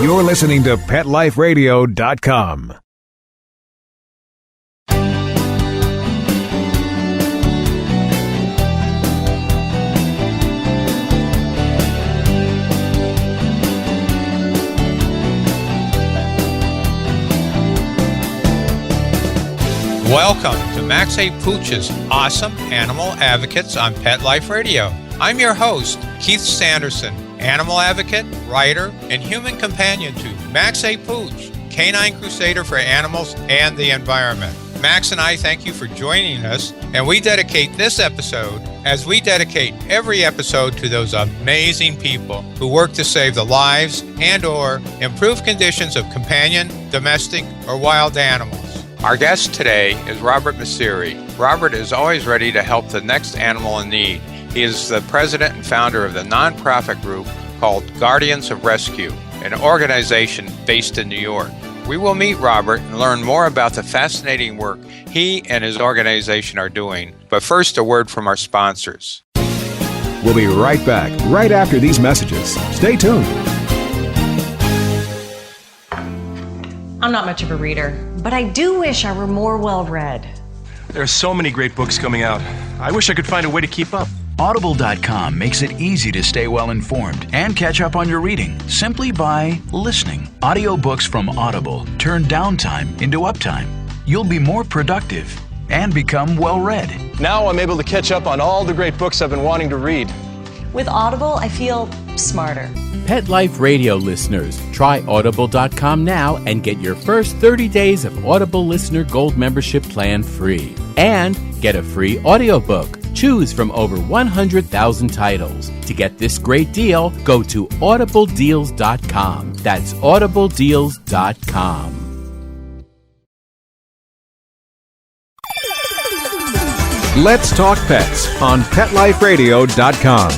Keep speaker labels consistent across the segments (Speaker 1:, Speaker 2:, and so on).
Speaker 1: You're listening to PetLifeRadio.com.
Speaker 2: Welcome to Max A. Pooch's Awesome Animal Advocates on Pet Life Radio. I'm your host, Keith Sanderson, animal advocate, writer, and human companion to Max A. Pooch, canine crusader for animals and the environment. Max and I thank you for joining us, and we dedicate this episode, as we dedicate every episode, to those amazing people who work to save the lives and/or improve conditions of companion, domestic, or wild animals. Our guest today is Robert Misseri. Robert is always ready to help the next animal in need. He is the president and founder of the nonprofit group called Guardians of Rescue, an organization based in New York. We will meet Robert and learn more about the fascinating work he and his organization are doing. But first, a word from our sponsors.
Speaker 1: We'll be right back, right after these messages. Stay tuned.
Speaker 3: I'm not much of a reader, but I do wish I were more well-read.
Speaker 4: There are so many great books coming out. I wish I could find a way to keep up.
Speaker 5: Audible.com makes it easy to stay well-informed and catch up on your reading simply by listening. Audiobooks from Audible turn downtime into uptime. You'll be more productive and become well-read.
Speaker 4: Now I'm able to catch up on all the great books I've been wanting to read.
Speaker 3: With Audible, I feel smarter.
Speaker 6: Pet Life Radio listeners, try Audible.com now and get your first 30 days of Audible Listener Gold membership plan free. And get a free audiobook. Choose from over 100,000 titles. To get this great deal, go to audibledeals.com. That's audibledeals.com.
Speaker 1: Let's Talk Pets on PetLifeRadio.com.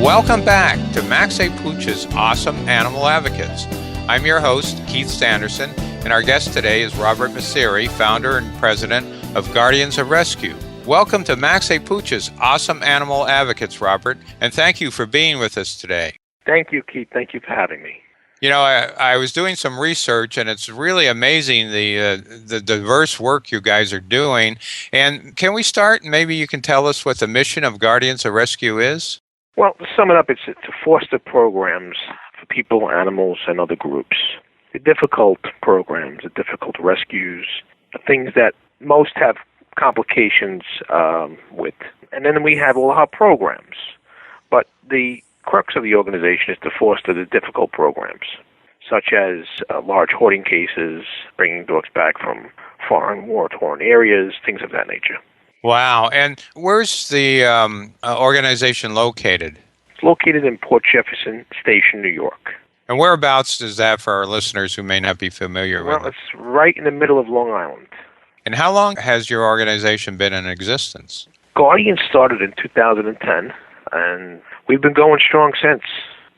Speaker 2: Welcome back to Max A. Pooch's Awesome Animal Advocates. I'm your host, Keith Sanderson, and our guest today is Robert Misseri, founder and president of Guardians of Rescue. Welcome to Max A. Pooch's Awesome Animal Advocates, Robert, and thank you for being with us today.
Speaker 7: Thank you, Keith. Thank you for having me.
Speaker 2: You know, I was doing some research, and it's really amazing the diverse work you guys are doing. And can we start, and maybe you can tell us what the mission of Guardians of Rescue is?
Speaker 7: Well, to sum it up, it's to foster programs for people, animals, and other groups. The difficult programs, the difficult rescues, the things that most have complications with. And then we have all our programs. But the crux of the organization is to foster the difficult programs, such as large hoarding cases, bringing dogs back from foreign war-torn areas, things of that nature.
Speaker 2: Wow. And where's the organization located?
Speaker 7: It's located in Port Jefferson Station, New York.
Speaker 2: And whereabouts is that for our listeners who may not be familiar with it?
Speaker 7: Well, it's right in the middle of Long Island.
Speaker 2: And how long has your organization been in existence?
Speaker 7: Guardian started in 2010, and we've been going strong since.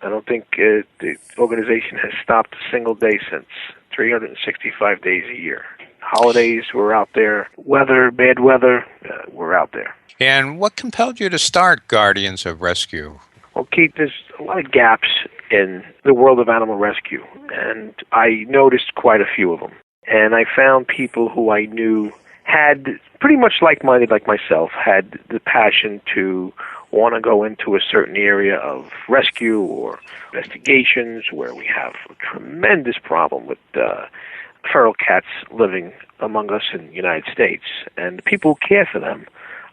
Speaker 7: I don't think the organization has stopped a single day since, 365 days a year. Holidays, we're out there. Weather, bad weather, we're out there.
Speaker 2: And what compelled you to start Guardians of Rescue?
Speaker 7: Well, Keith, there's a lot of gaps in the world of animal rescue, and I noticed quite a few of them. And I found people who I knew had, pretty much like-minded like myself, had the passion to want to go into a certain area of rescue or investigations where we have a tremendous problem with feral cats living among us in the United States. And the people who care for them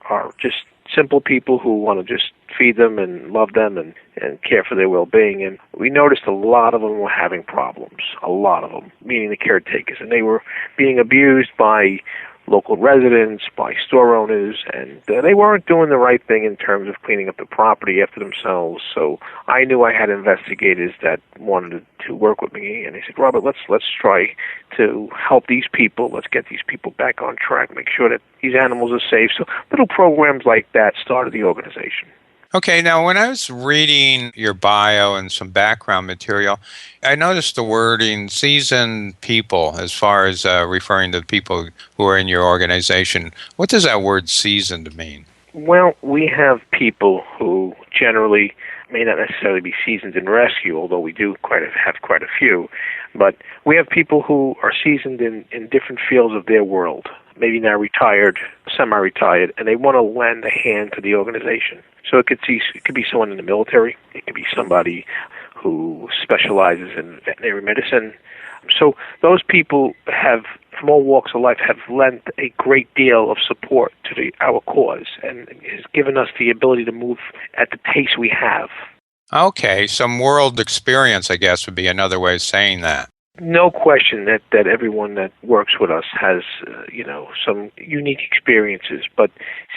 Speaker 7: are just simple people who want to just feed them and love them and care for their well-being. And we noticed a lot of them were having problems, a lot of them, meaning the caretakers. And they were being abused by local residents, by store owners, and they weren't doing the right thing in terms of cleaning up the property after themselves. So I knew I had investigators that wanted to work with me, and they said, Robert, let's try to help these people. Let's get these people back on track, make sure that these animals are safe. So little programs like that started the organization.
Speaker 2: Okay, now when I was reading your bio and some background material, I noticed the wording seasoned people as far as referring to people who are in your organization. What does that word seasoned mean?
Speaker 7: Well, we have people who generally may not necessarily be seasoned in rescue, although we do have quite a few. But we have people who are seasoned in different fields of their world, maybe now retired, semi-retired, and they want to lend a hand to the organization. So it could be someone in the military. It could be somebody who specializes in veterinary medicine. So those people have, from all walks of life, have lent a great deal of support to our cause and has given us the ability to move at the pace we have.
Speaker 2: Okay, some world experience, I guess, would be another way of saying that.
Speaker 7: No question that everyone that works with us has, some unique experiences. But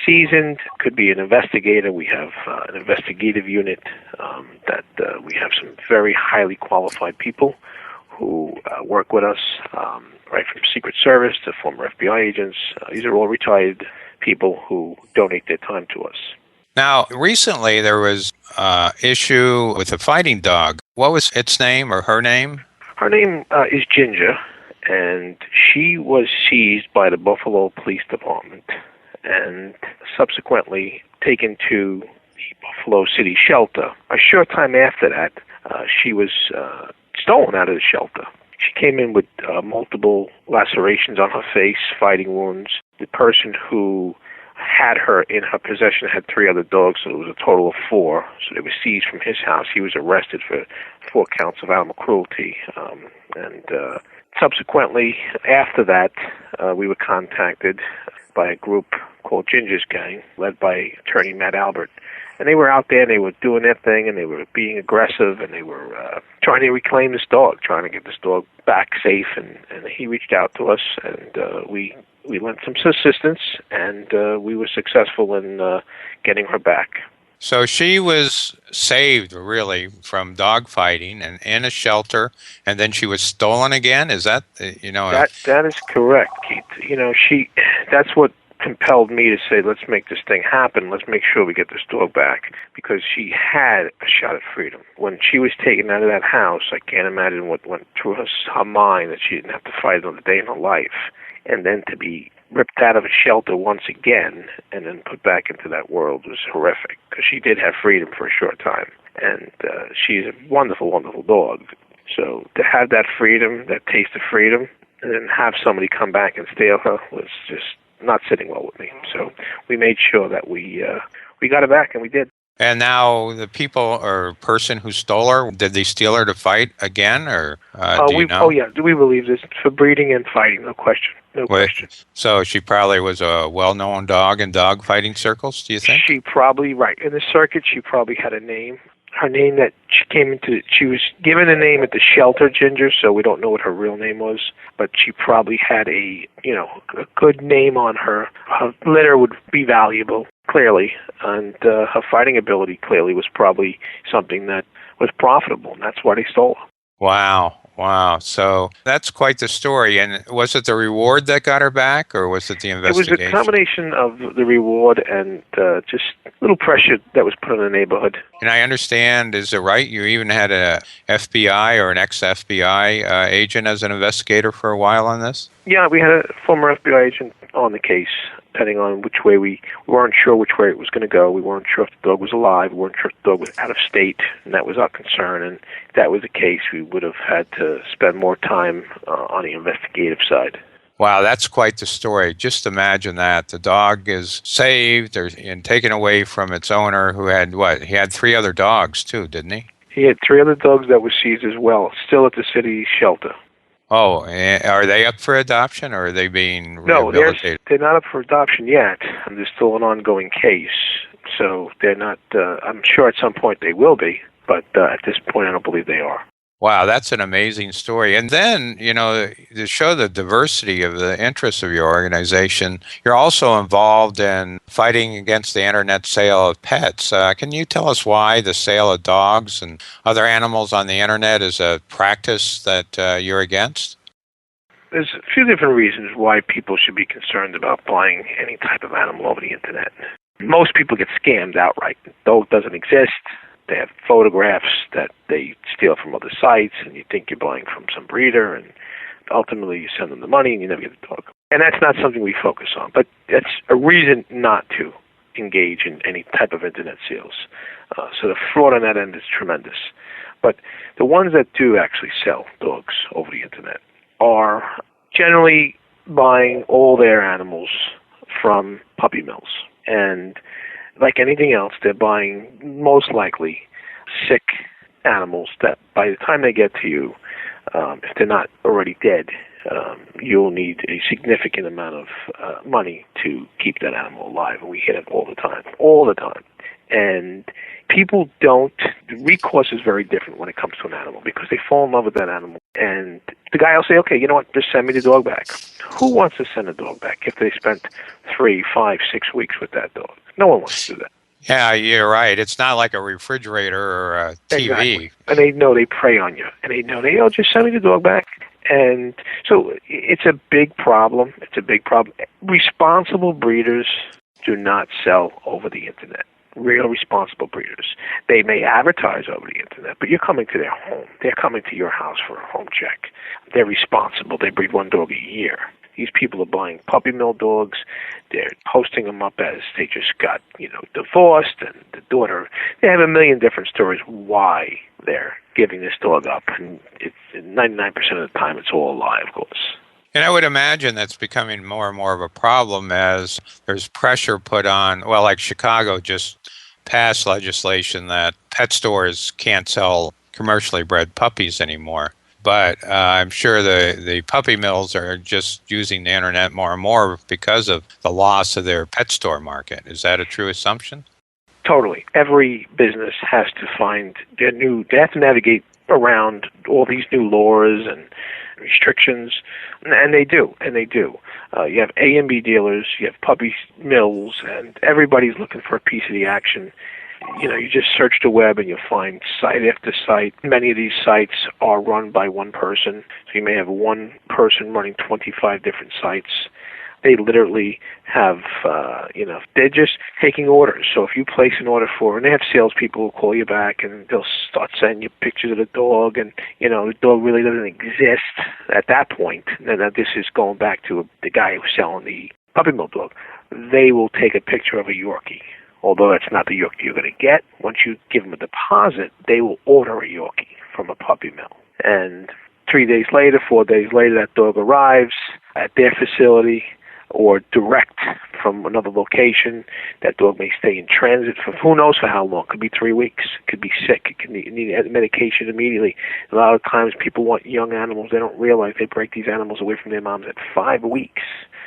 Speaker 7: seasoned could be an investigator. We have an investigative unit that we have some very highly qualified people who work with us, right from Secret Service to former FBI agents. These are all retired people who donate their time to us.
Speaker 2: Now, recently there was issue with a fighting dog. What was its name or her name?
Speaker 7: Her name is Ginger, and she was seized by the Buffalo Police Department and subsequently taken to the Buffalo City shelter. A short time after that, she was stolen out of the shelter. She came in with multiple lacerations on her face, fighting wounds. The person who had her in her possession had 3 other dogs, so it was a total of 4. So they were seized from his house. He was arrested for 4 counts of animal cruelty. Subsequently, after that, we were contacted by a group called Ginger's Gang, led by attorney Matt Albert. And they were out there, and they were doing their thing, and they were being aggressive, and they were trying to reclaim this dog, trying to get this dog back safe. And he reached out to us, and we lent some assistance, and we were successful in getting her back.
Speaker 2: So she was saved, really, from dog fighting and in a shelter, and then she was stolen again? Is that,
Speaker 7: That is correct, Keith. That's what compelled me to say, let's make this thing happen. Let's make sure we get this dog back, because she had a shot at freedom. When she was taken out of that house, I can't imagine what went through her mind, that she didn't have to fight another day in her life. And then to be ripped out of a shelter once again and then put back into that world was horrific, because she did have freedom for a short time. And she's a wonderful, wonderful dog. So to have that freedom, that taste of freedom, and then have somebody come back and steal her was just not sitting well with me. So we made sure that we got her back, and we did.
Speaker 2: And now the people or person who stole her, did they steal her to fight again, or do you know?
Speaker 7: Oh, yeah. We believe this for breeding and fighting, no question. No question.
Speaker 2: So she probably was a well-known dog in dog fighting circles, do you think?
Speaker 7: She probably, right. In the circuit, she probably had a name. Her name that she was given a name at the shelter, Ginger, so we don't know what her real name was, but she probably had a good name on her. Her litter would be valuable, clearly, and her fighting ability clearly was probably something that was profitable, and that's why they stole her.
Speaker 2: Wow. So that's quite the story. And was it the reward that got her back, or was it the investigation?
Speaker 7: It was a combination of the reward and just a little pressure that was put on the neighborhood.
Speaker 2: And I understand, is it right, you even had a FBI or an ex-FBI agent as an investigator for a while on this? Yeah,
Speaker 7: we had a former FBI agent on the case, depending on which way we weren't sure which way it was going to go. We weren't sure if the dog was alive. We weren't sure if the dog was out of state, and that was our concern. And if that was the case, we would have had to spend more time on the investigative side.
Speaker 2: Wow, that's quite the story. Just imagine that. The dog is saved and taken away from its owner, who had, He had 3 other dogs, too, didn't he?
Speaker 7: He had 3 other dogs that were seized as well, still at the city shelter.
Speaker 2: Oh, are they up for adoption, or are they being rehabilitated?
Speaker 7: No, they're not up for adoption yet. There's still an ongoing case, so they're not. I'm sure at some point they will be, but at this point I don't believe they are.
Speaker 2: Wow, that's an amazing story. And then, to show the diversity of the interests of your organization, you're also involved in fighting against the internet sale of pets. Can you tell us why the sale of dogs and other animals on the internet is a practice that you're against?
Speaker 7: There's a few different reasons why people should be concerned about buying any type of animal over the internet. Most people get scammed outright. The dog doesn't exist. They have photographs that they steal from other sites, and you think you're buying from some breeder, and ultimately you send them the money and you never get the dog. And that's not something we focus on, but that's a reason not to engage in any type of internet sales. So the fraud on that end is tremendous. But the ones that do actually sell dogs over the internet are generally buying all their animals from puppy mills. And like anything else, they're buying most likely sick animals that by the time they get to you, if they're not already dead, you'll need a significant amount of money to keep that animal alive. And we hit it all the time. And people don't, recourse is very different when it comes to an animal because they fall in love with that animal. And the guy will say, okay, you know what, just send me the dog back. Who wants to send a dog back if they spent 3, 5, 6 weeks with that dog? No one wants to do that.
Speaker 2: Yeah, you're right. It's not like a refrigerator or a TV.
Speaker 7: Exactly. And they know they prey on you. And they know just send me the dog back. And so it's a big problem. Responsible breeders do not sell over the internet. Real responsible breeders. They may advertise over the internet, but you're coming to their home. They're coming to your house for a home check. They're responsible. They breed one dog a year. These people are buying puppy mill dogs. They're posting them up as they just got, divorced, and the daughter. They have a million different stories why they're giving this dog up, and it's 99% of the time it's all a lie, of course.
Speaker 2: And I would imagine that's becoming more and more of a problem as there's pressure put on, well, like Chicago just passed legislation that pet stores can't sell commercially bred puppies anymore. But I'm sure the puppy mills are just using the internet more and more because of the loss of their pet store market. Is that a true assumption?
Speaker 7: Totally. Every business has to find they have to navigate around all these new laws and restrictions, and they do. You have A and B dealers, you have puppy mills, and everybody's looking for a piece of the action. You just search the web and you'll find site after site. Many of these sites are run by one person, so you may have one person running 25 different sites. They literally have, they're just taking orders. So if you place an order and they have salespeople who call you back and they'll start sending you pictures of the dog, and, the dog really doesn't exist at that point. And this is going back to the guy who's selling the puppy mill dog. They will take a picture of a Yorkie. Although that's not the Yorkie you're going to get, once you give them a deposit, they will order a Yorkie from a puppy mill. And 3 days later, 4 days later, that dog arrives at their facility or direct from another location. That dog may stay in transit for who knows for how long. It could be 3 weeks. It could be sick. It could need medication immediately. A lot of times people want young animals. They don't realize they break these animals away from their moms at 5 weeks.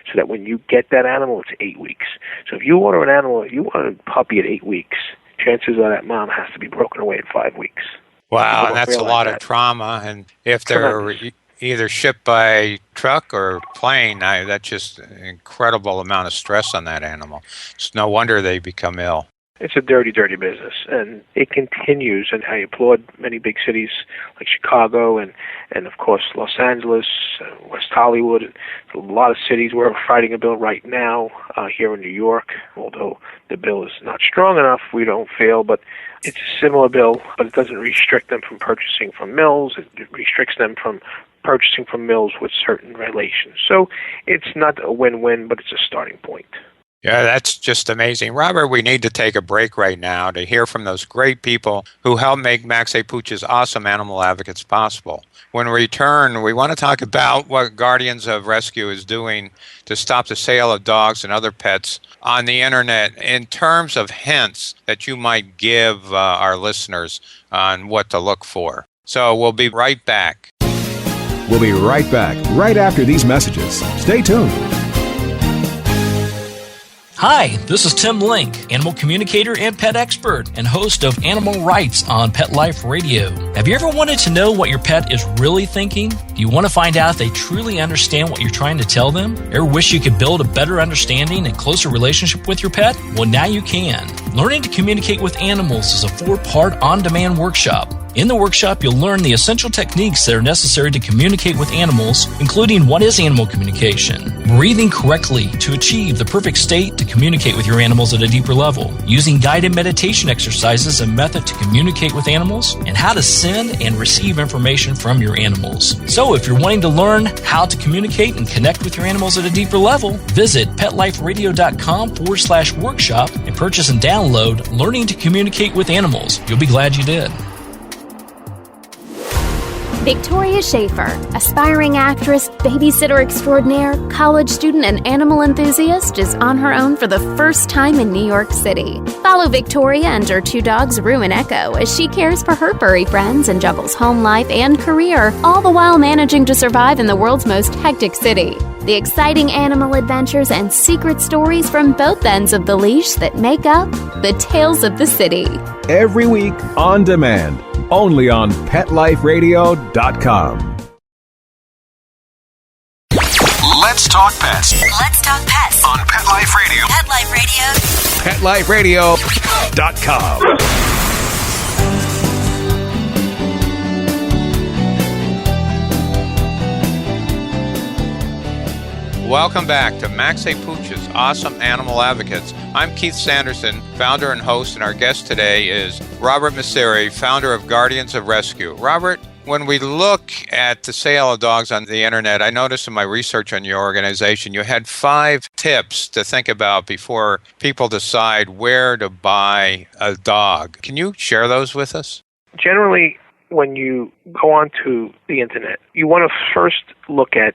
Speaker 7: So that when you get that animal, it's 8 weeks. So if you order an animal, you want a puppy at 8 weeks, chances are that mom has to be broken away at 5 weeks.
Speaker 2: Wow, and that's a lot of trauma. And if they're either shipped by truck or plane, that's just an incredible amount of stress on that animal. It's no wonder they become ill.
Speaker 7: It's a dirty, dirty business, and it continues, and I applaud many big cities like Chicago and of course, Los Angeles, West Hollywood. A lot of cities we're fighting a bill right now here in New York, although the bill is not strong enough, we don't feel, but it's a similar bill, but it doesn't restrict them from purchasing from mills. It restricts them from purchasing from mills with certain relations. So it's not a win-win, but it's a starting point.
Speaker 2: Yeah, that's just amazing. Robert, we need to take a break right now to hear from those great people who help make Max A. Pooch's awesome animal advocates possible. When we return, we want to talk about what Guardians of Rescue is doing to stop the sale of dogs and other pets on the internet in terms of hints that you might give our listeners on what to look for. So we'll be right back.
Speaker 1: We'll be right back, right after these messages. Stay tuned.
Speaker 8: Hi, this is Tim Link, animal communicator and pet expert and host of Animal Rights on Pet Life Radio. Have you ever wanted to know what your pet is really thinking? Do you want to find out if they truly understand what you're trying to tell them? Ever wish you could build a better understanding and closer relationship with your pet? Well, now you can. Learning to communicate with animals is a 4-part on-demand workshop. In the workshop, you'll learn the essential techniques that are necessary to communicate with animals, including what is animal communication, breathing correctly to achieve the perfect state to communicate with your animals at a deeper level, using guided meditation exercises and method to communicate with animals, and how to send and receive information from your animals. So if you're wanting to learn how to communicate and connect with your animals at a deeper level, visit PetLifeRadio.com/workshop and purchase and download Learning to Communicate with Animals. You'll be glad you did.
Speaker 9: Victoria Schaefer, aspiring actress, babysitter extraordinaire, college student, and animal enthusiast, is on her own for the first time in New York City. Follow Victoria and her 2 dogs, Rue and Echo, as she cares for her furry friends and juggles home life and career, all the while managing to survive in the world's most hectic city. The exciting animal adventures and secret stories from both ends of the leash that make up the Tales of the City.
Speaker 1: Every week on demand, only on PetLifeRadio.com.
Speaker 10: Let's talk pets.
Speaker 11: Let's talk pets
Speaker 10: On Pet Life Radio.
Speaker 11: Pet Life Radio.
Speaker 1: PetLifeRadio.com.
Speaker 2: Welcome back to Max A. Pooch's Awesome Animal Advocates. I'm Keith Sanderson, founder and host, and our guest today is Robert Misseri, founder of Guardians of Rescue. Robert, when we look at the sale of dogs on the internet, I noticed in my research on your organization, you had 5 tips to think about before people decide where to buy a dog. Can you share those with us?
Speaker 7: Generally, when you go onto the internet, you want to first look at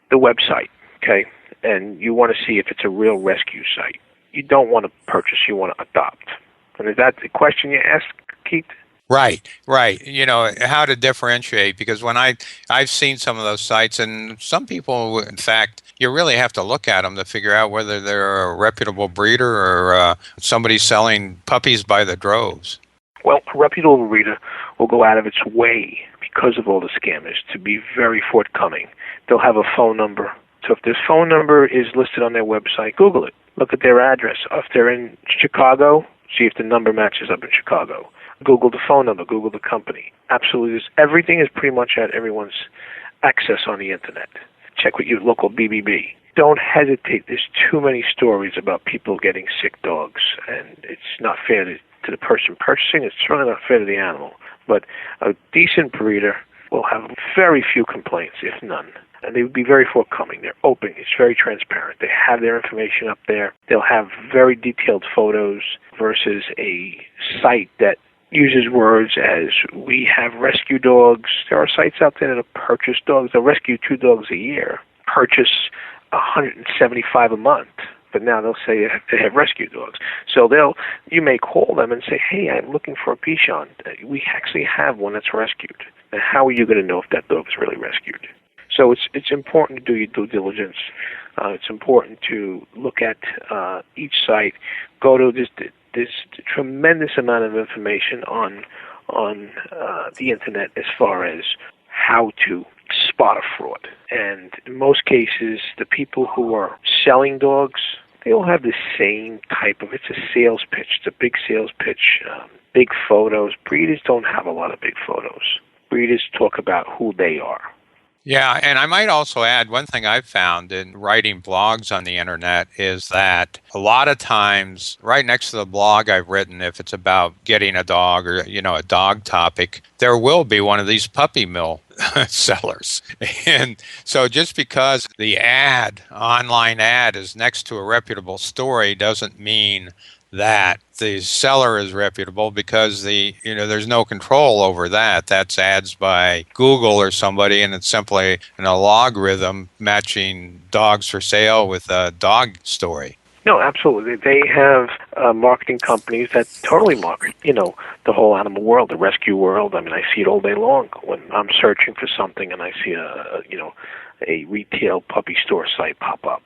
Speaker 7: the website. Okay, and you want to see if it's a real rescue site. You don't want to purchase, you want to adopt. And is that the question you asked, Keith?
Speaker 2: Right. You know, how to differentiate, because when I've seen some of those sites, and some people, in fact, you really have to look at them to figure out whether they're a reputable breeder or somebody selling puppies by the droves.
Speaker 7: Well, a reputable breeder will go out of its way, because of all the scammers, to be very forthcoming. They'll have a phone number. So if this phone number is listed on their website, Google it. Look at their address. If they're in Chicago, see if the number matches up in Chicago. Google the phone number. Google the company. Absolutely. Everything is pretty much at everyone's access on the internet. Check with your local BBB. Don't hesitate. There's too many stories about people getting sick dogs, and it's not fair to the person purchasing. It's certainly not fair to the animal. But a decent breeder will have very few complaints, if none. And they would be very forthcoming. They're open. It's very transparent. They have their information up there. They'll have very detailed photos versus a site that uses words as, we have rescue dogs. There are sites out there that purchase dogs. They'll rescue 2 dogs a year, purchase 175 a month. But now they'll say they have rescue dogs. So you may call them and say, hey, I'm looking for a Bichon. We actually have one that's rescued. And how are you going to know if that dog is really rescued? So it's important to do your due diligence. It's important to look at each site. Go to this tremendous amount of information on the internet as far as how to spot a fraud. And in most cases, the people who are selling dogs, they all have the same type of, it's a sales pitch. It's a big sales pitch, big photos. Breeders don't have a lot of big photos. Breeders talk about who they are.
Speaker 2: Yeah, and I might also add, one thing I've found in writing blogs on the internet is that a lot of times, right next to the blog I've written, if it's about getting a dog or, a dog topic, there will be one of these puppy mill sellers. And so just because the online ad is next to a reputable story doesn't mean that the seller is reputable, because there's no control over that. That's ads by Google or somebody, and it's simply a logarithm matching dogs for sale with a dog story.
Speaker 7: No, absolutely. They have marketing companies that totally market, the whole animal world, the rescue world. I mean, I see it all day long when I'm searching for something and I see a retail puppy store site pop up.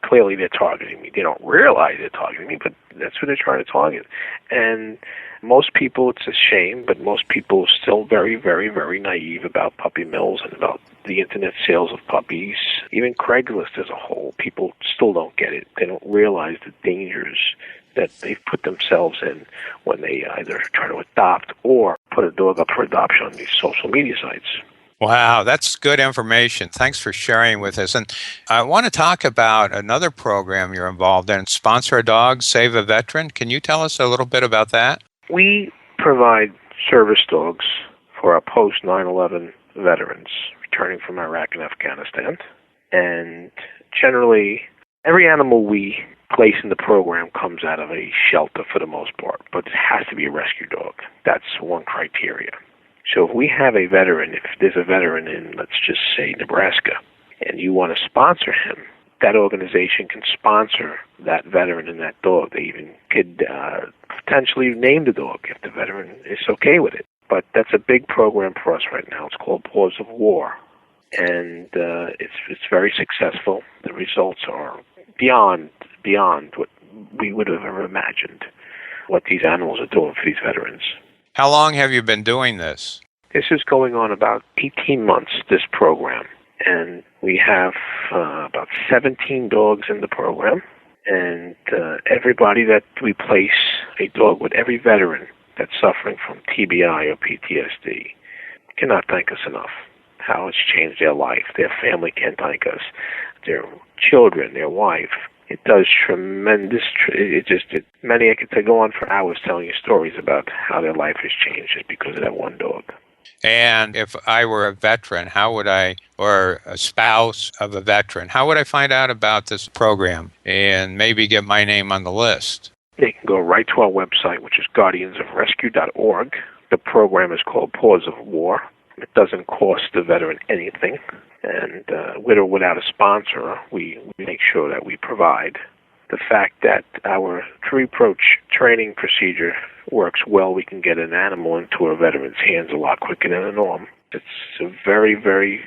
Speaker 7: Clearly they're targeting me. They don't realize they're targeting me, but that's who they're trying to target. And most people, it's a shame, but most people are still very, very, very naive about puppy mills and about the internet sales of puppies, even Craigslist as a whole. People still don't get it. They don't realize the dangers that they've put themselves in when they either try to adopt or put a dog up for adoption on these social media sites.
Speaker 2: Wow, that's good information. Thanks for sharing with us. And I want to talk about another program you're involved in, Sponsor a Dog, Save a Veteran. Can you tell us a little bit about that?
Speaker 7: We provide service dogs for our post 9/11 veterans returning from Iraq and Afghanistan. And generally, every animal we place in the program comes out of a shelter for the most part, but it has to be a rescue dog. That's one criteria. So if we have a veteran, if there's a veteran in, let's just say, Nebraska, and you want to sponsor him, that organization can sponsor that veteran and that dog. They even could potentially name the dog if the veteran is okay with it. But that's a big program for us right now. It's called Paws of War, and it's very successful. The results are beyond what we would have ever imagined, what these animals are doing for these veterans.
Speaker 2: How long have you been doing this?
Speaker 7: This is going on about 18 months, this program. And we have about 17 dogs in the program. And everybody that we place a dog with, every veteran that's suffering from TBI or PTSD, cannot thank us enough. How it's changed their life. Their family can't thank us. Their children, their wife. It does tremendous. Many I could go on for hours telling you stories about how their life has changed just because of that one dog.
Speaker 2: And if I were a veteran, how would I, or a spouse of a veteran, how would I find out about this program and maybe get my name on the list?
Speaker 7: They can go right to our website, which is guardiansofrescue.org. The program is called Paws of War. It doesn't cost the veteran anything. And with or without a sponsor, we make sure that we provide. The fact that our tree approach training procedure works well, we can get an animal into a veteran's hands a lot quicker than a norm. It's a very, very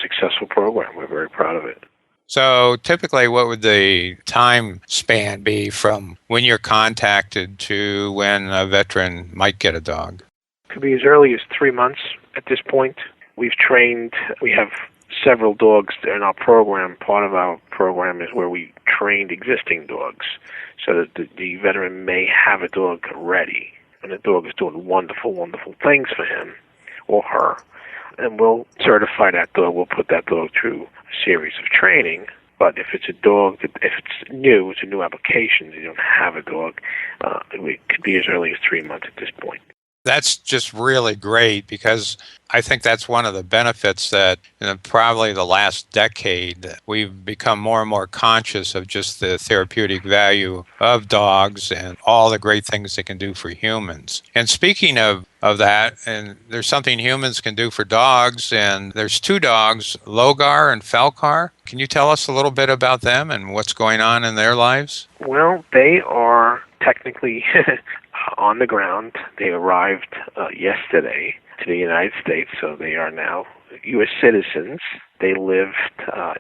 Speaker 7: successful program. We're very proud of it.
Speaker 2: So typically, what would the time span be from when you're contacted to when a veteran might get a dog?
Speaker 7: It could be as early as 3 months at this point. We have several dogs in our program. Part of our program is where we trained existing dogs so that the veteran may have a dog ready. And the dog is doing wonderful, wonderful things for him or her. And we'll certify that dog. We'll put that dog through a series of training. But if it's a dog, if it's new, it's a new application, you don't have a dog, it could be as early as 3 months at this point.
Speaker 2: That's just really great because I think that's one of the benefits that in probably the last decade, we've become more and more conscious of just the therapeutic value of dogs and all the great things they can do for humans. And speaking of that, and there's something humans can do for dogs, and there's two dogs, Logar and Falcar. Can you tell us a little bit about them and what's going on in their lives?
Speaker 7: Well, they are technically on the ground. They arrived yesterday to the United States, so they are now U.S. citizens. They lived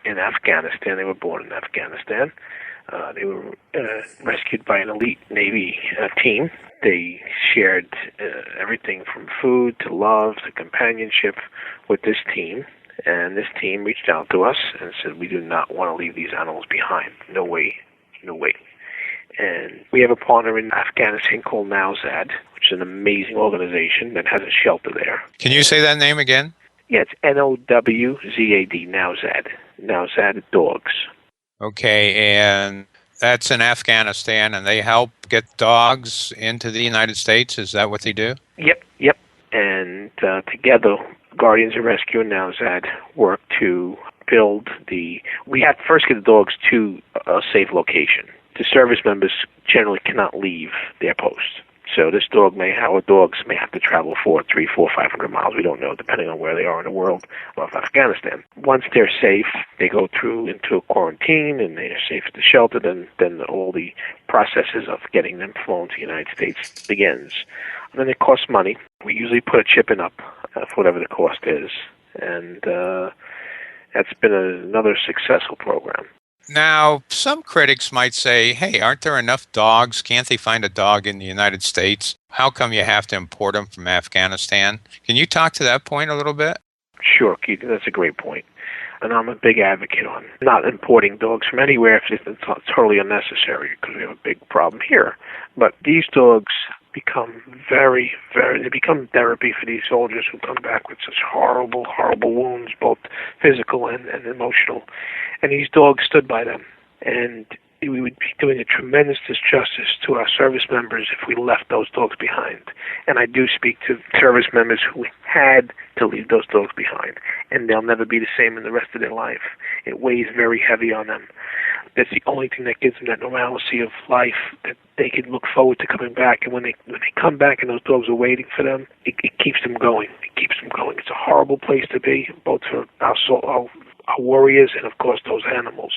Speaker 7: in Afghanistan. They were born in Afghanistan. They were rescued by an elite Navy team. They shared everything from food to love to companionship with this team. And this team reached out to us and said, we do not want to leave these animals behind. No way. No way. And we have a partner in Afghanistan called NowZad, which is an amazing organization that has a shelter there.
Speaker 2: Can you say that name again?
Speaker 7: Yeah, it's NOWZAD, NowZad. NowZad Dogs.
Speaker 2: Okay, and that's in Afghanistan, and they help get dogs into the United States? Is that what they do?
Speaker 7: Yep. And together, Guardians of Rescue and NowZad work to build we have to first get the dogs to a safe location. The service members generally cannot leave their post. So dogs may have to travel 500 miles. We don't know, depending on where they are in the world of Afghanistan. Once they're safe, they go into a quarantine and they're safe at the shelter. Then all the processes of getting them flown to the United States begins. And then it costs money. We usually put a chip in up for whatever the cost is. And that's been another successful program.
Speaker 2: Now, some critics might say, hey, aren't there enough dogs? Can't they find a dog in the United States? How come you have to import them from Afghanistan? Can you talk to that point a little bit?
Speaker 7: Sure, Keith, that's a great point. And I'm a big advocate on not importing dogs from anywhere if it's totally unnecessary, because we have a big problem here. But these dogs become they become therapy for these soldiers who come back with such horrible, horrible wounds, both physical and emotional. And these dogs stood by them. And we would be doing a tremendous disjustice to our service members if we left those dogs behind. And I do speak to service members who had to leave those dogs behind, and they'll never be the same in the rest of their life. It weighs very heavy on them. That's the only thing that gives them that normalcy of life, that they can look forward to coming back. And when they come back and those dogs are waiting for them, it keeps them going. It keeps them going. It's a horrible place to be, both for our warriors and, of course, those animals.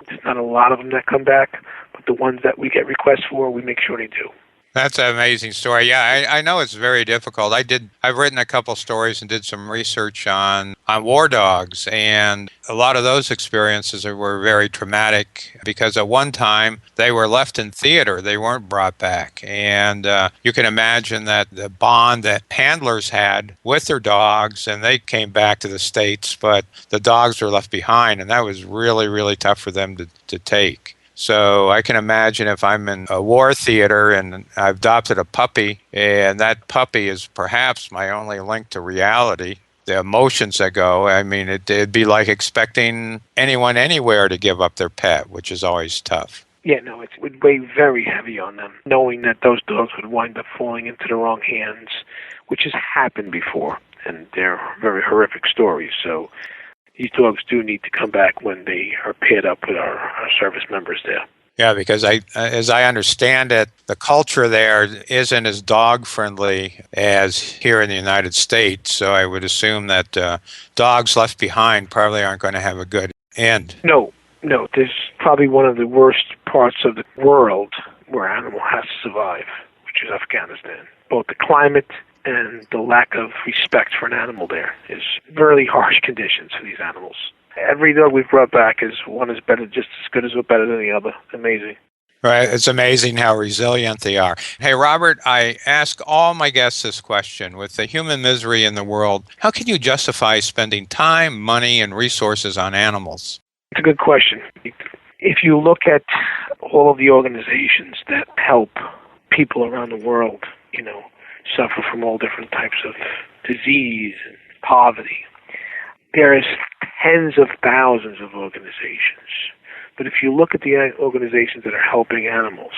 Speaker 7: There's not a lot of them that come back, but the ones that we get requests for, we make sure they do.
Speaker 2: That's an amazing story. Yeah, I know it's very difficult. I've written a couple stories and did some research on war dogs, and a lot of those experiences were very traumatic because at one time they were left in theater. They weren't brought back. And you can imagine that the bond that handlers had with their dogs, and they came back to the States, but the dogs were left behind, and that was really, really tough for them to take. So I can imagine if I'm in a war theater and I've adopted a puppy, and that puppy is perhaps my only link to reality, the emotions that go, I mean, it'd be like expecting anyone anywhere to give up their pet, which is always tough.
Speaker 7: Yeah, no, it would weigh very heavy on them, knowing that those dogs would wind up falling into the wrong hands, which has happened before, and they're very horrific stories. So these dogs do need to come back when they are paired up with our service members there.
Speaker 2: Yeah, because as I understand it, the culture there isn't as dog-friendly as here in the United States. So I would assume that dogs left behind probably aren't going to have a good end.
Speaker 7: No. There's probably one of the worst parts of the world where animal has to survive, which is Afghanistan. Both the climate and the lack of respect for an animal there is really harsh conditions for these animals. Every dog we've brought back is better, just as good as or better than the other. Amazing.
Speaker 2: Right. It's amazing how resilient they are. Hey, Robert, I ask all my guests this question. With the human misery in the world, how can you justify spending time, money, and resources on animals?
Speaker 7: It's a good question. If you look at all of the organizations that help people around the world, suffer from all different types of disease and poverty, there is tens of thousands of organizations. But if you look at the organizations that are helping animals,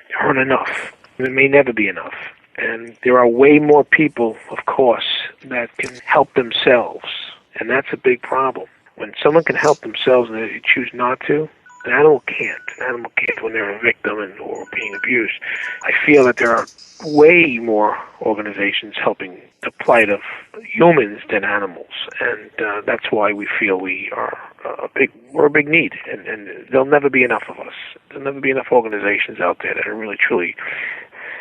Speaker 7: there aren't enough. There may never be enough. And there are way more people, of course, that can help themselves. And that's a big problem. When someone can help themselves and they choose not to, an animal can't. An animal can't when they're a victim or being abused. I feel that there are way more organizations helping the plight of humans than animals, and that's why we feel we're a big need, and there'll never be enough of us. There'll never be enough organizations out there that are really truly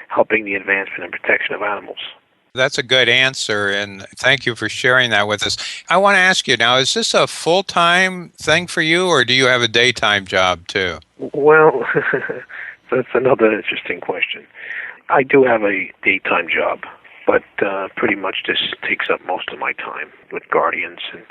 Speaker 7: helping the advancement and protection of animals.
Speaker 2: That's a good answer, and thank you for sharing that with us. I want to ask you now, is this a full-time thing for you, or do you have a daytime job too?
Speaker 7: Well, that's another interesting question. I do have a daytime job, but pretty much this takes up most of my time with Guardians, and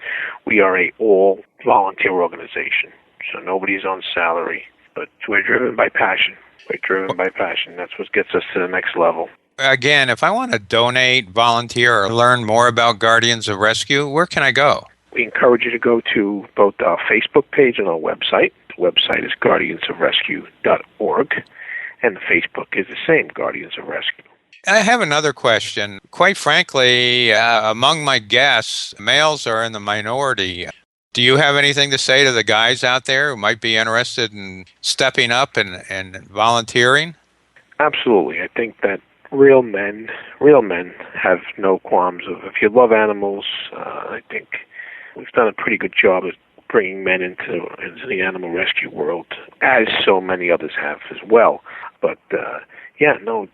Speaker 7: we are a all-volunteer organization, so nobody's on salary, but we're driven by passion. That's what gets us to the next level.
Speaker 2: Again, if I want to donate, volunteer, or learn more about Guardians of Rescue, where can I go?
Speaker 7: We encourage you to go to both our Facebook page and our website. The website is guardiansofrescue.org, and the Facebook is the same, Guardians of Rescue.
Speaker 2: I have another question. Quite frankly, among my guests, males are in the minority. Do you have anything to say to the guys out there who might be interested in stepping up and volunteering?
Speaker 7: Absolutely. I think that real men have no qualms of, if you love animals, I think we've done a pretty good job of bringing men into the animal rescue world, as so many others have as well. But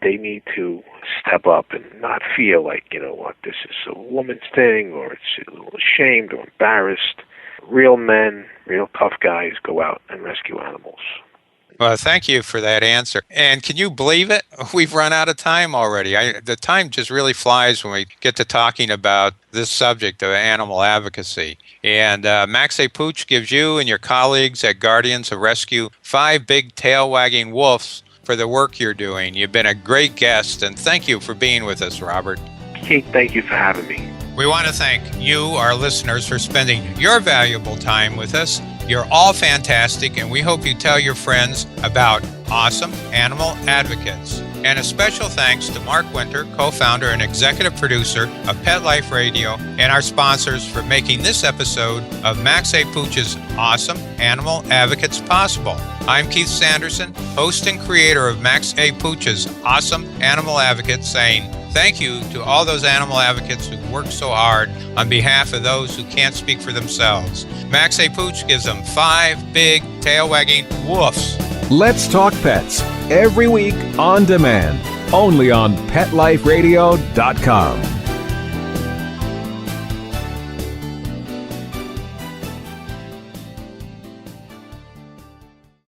Speaker 7: they need to step up and not feel like, this is a woman's thing, or it's a little ashamed or embarrassed. Real men, real tough guys go out and rescue animals.
Speaker 2: Well, thank you for that answer. And can you believe it? We've run out of time already. The time just really flies when we get to talking about this subject of animal advocacy. And Max A. Pooch gives you and your colleagues at Guardians of Rescue 5 big tail-wagging wolves for the work you're doing. You've been a great guest, and thank you for being with us, Robert.
Speaker 7: Keith, thank you for having me.
Speaker 2: We want to thank you, our listeners, for spending your valuable time with us. You're all fantastic, and we hope you tell your friends about awesome animal advocates. And a special thanks to Mark Winter, co-founder and executive producer of Pet Life Radio, and our sponsors for making this episode of Max A. Pooch's Awesome Animal Advocates possible. I'm Keith Sanderson, host and creator of Max A. Pooch's Awesome Animal Advocates, saying thank you to all those animal advocates who work so hard on behalf of those who can't speak for themselves. Max A. Pooch gives them 5 big tail-wagging woofs.
Speaker 1: Let's Talk Pets, every week on demand, only on PetLifeRadio.com.